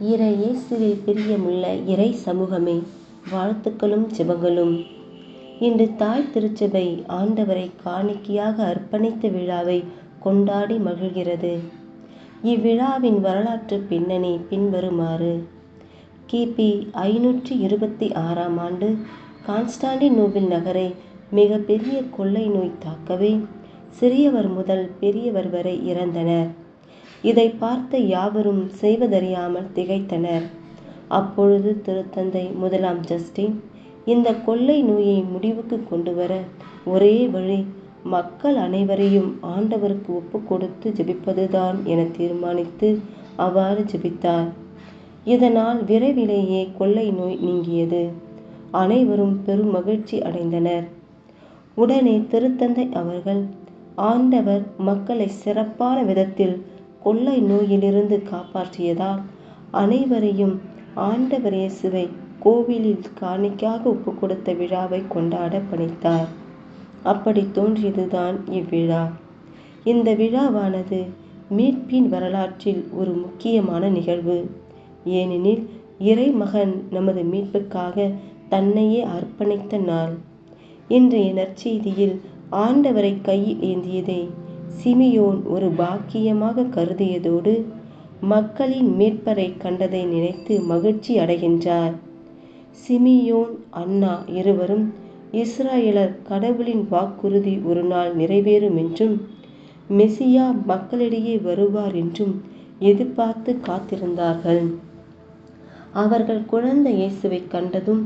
இறை இயேசுவில் பிரியமுள்ள இறை சமூகமே, வாழ்த்துக்களும் ஜெபங்களும். இன்று தாய் திருச்சபை ஆண்டவரை காணிக்கையாக அர்ப்பணித்த விழாவை கொண்டாடி மகிழ்கிறது. இவ்விழாவின் வரலாற்று பின்னணி பின்வருமாறு. கிபி 526ஆம் ஆண்டு கான்ஸ்டாண்டிநோபிள் நகரை மிகப்பெரிய கொள்ளை நோய் தாக்கவே சிறியவர் முதல் பெரியவர் வரை இறந்தனர். இதை பார்த்த யாவரும் செய்வதறியாமல் திகைத்தனர். அப்பொழுது திருத்தந்தை முதலாம் ஜஸ்டின், இந்த கொள்ளை நோயை முடிவுக்கு கொண்டுவர ஒரே வழி மக்கள் அனைவரையும் ஆண்டவருக்கு ஒப்புக்கொடுத்து ஜெபிப்பதுதான் என தீர்மானித்து அவ்வாறு ஜெபித்தார். இதனால் விரைவிலேயே கொள்ளை நோய் நீங்கியது. அனைவரும் பெரும் மகிழ்ச்சி அடைந்தனர். உடனே திருத்தந்தை அவர்கள், ஆண்டவர் மக்களை சிறப்பான விதத்தில் கொள்ளை நோயிலிருந்து காப்பாற்றியதால் அனைவரையும் ஆண்டவர் இயேசுவை கோவிலில் காணிக்கையாக ஒப்புக்கொடுத்த விழாவை கொண்டாட பணித்தார். அப்படி தோன்றியதுதான் இவ்விழா. இந்த விழாவானது மீட்பின் வரலாற்றில் ஒரு முக்கியமான நிகழ்வு. ஏனெனில் இறைமகன் நமது மீட்புக்காக தன்னையே அர்ப்பணித்த நாள். இன்றைய நற்செய்தியில் ஆண்டவரை கையில் ஏந்தியதை சிமியோன் ஒரு பாக்கியமாக கருதியதோடு மக்களின் மீட்பரை கண்டதை நினைத்து மகிழ்ச்சி அடைகின்றார். சிமியோன், அன்னா இருவரும் இஸ்ராயலர் கடவுளின் வாக்குறுதி ஒரு நாள் நிறைவேறும் என்றும் மெசியா மக்களிடையே வருவார் என்றும் எதிர்பார்த்து காத்திருந்தார்கள். அவர்கள் குழந்தை இயேசுவை கண்டதும்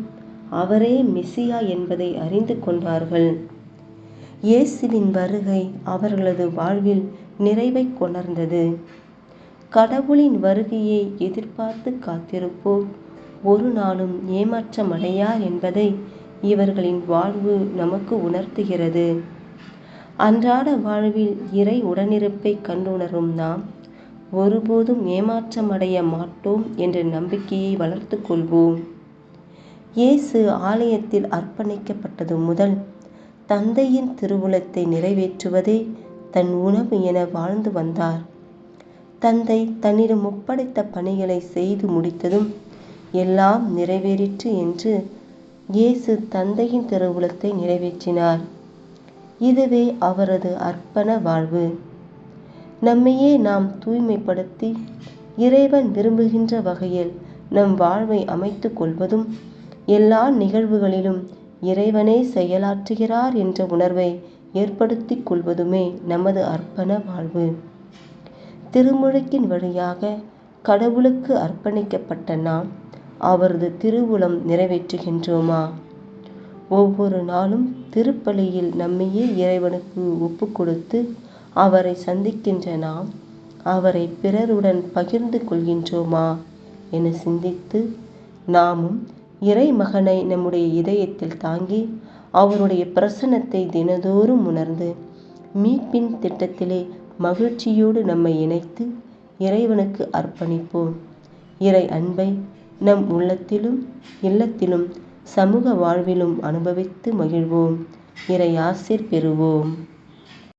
அவரே மெசியா என்பதை அறிந்து கொண்டார்கள். இயேசுவின் வருகை அவர்களது வாழ்வில் நிறைவை கொணர்ந்தது. கடவுளின் வருகையை எதிர்பார்த்து காத்திருப்போர் ஒரு நாளும் ஏமாற்றமடையார் என்பதை இவர்களின் வாழ்வு நமக்கு உணர்த்துகிறது. அன்றாட வாழ்வில் இறை உடனிருப்பை கண்டுணரும் நாம் ஒருபோதும் ஏமாற்றமடைய மாட்டோம் என்ற நம்பிக்கையை வளர்த்து கொள்வோம். இயேசு ஆலயத்தில் அர்ப்பணிக்கப்பட்டது முதல் தந்தையின் திருவுளத்தை நிறைவேற்றுவதே தன் உணவு என வாழ்ந்து வந்தார். தந்தை தன்னிடம் ஒப்படைத்த பணிகளை செய்து முடித்ததும் எல்லாம் நிறைவேறிற்று என்று இயேசு தந்தையின் திருவுளத்தை நிறைவேற்றினார். இதுவே அவரது அர்ப்பண வாழ்வு. நம்மையே நாம் தூய்மைப்படுத்தி இறைவன் விரும்புகின்ற வகையில் நம் வாழ்வை அமைத்து கொள்வதும், எல்லா நிகழ்வுகளிலும் இறைவனே செயலாற்றுகிறார் என்ற உணர்வை ஏற்படுத்தி கொள்வதுமே நமது அர்ப்பண வாழ்வு. திருமுழுக்கின் வழியாக கடவுளுக்கு அர்ப்பணிக்கப்பட்ட நாம் அவரது திருவுளம் நிறைவேற்றுகின்றோமா? ஒவ்வொரு நாளும் திருப்பலியில் நம்மையே இறைவனுக்கு ஒப்புக்கொடுத்து அவரை சந்திக்கின்ற நாம் அவரை பிறருடன் பகிர்ந்து கொள்கின்றோமா என சிந்தித்து நாமும் இறைமகனை நம்முடைய இதயத்தில் தாங்கி அவருடைய பிரசன்னத்தை தினதோறும் உணர்ந்து மீட்பின் திட்டத்திலே மகிழ்ச்சியோடு நம்மை இணைத்து இறைவனுக்கு அர்ப்பணிப்போம். இறை அன்பை நம் உள்ளத்திலும் இல்லத்திலும் சமூக வாழ்விலும் அனுபவித்து மகிழ்வோம். இறை ஆசீர் பெறுவோம்.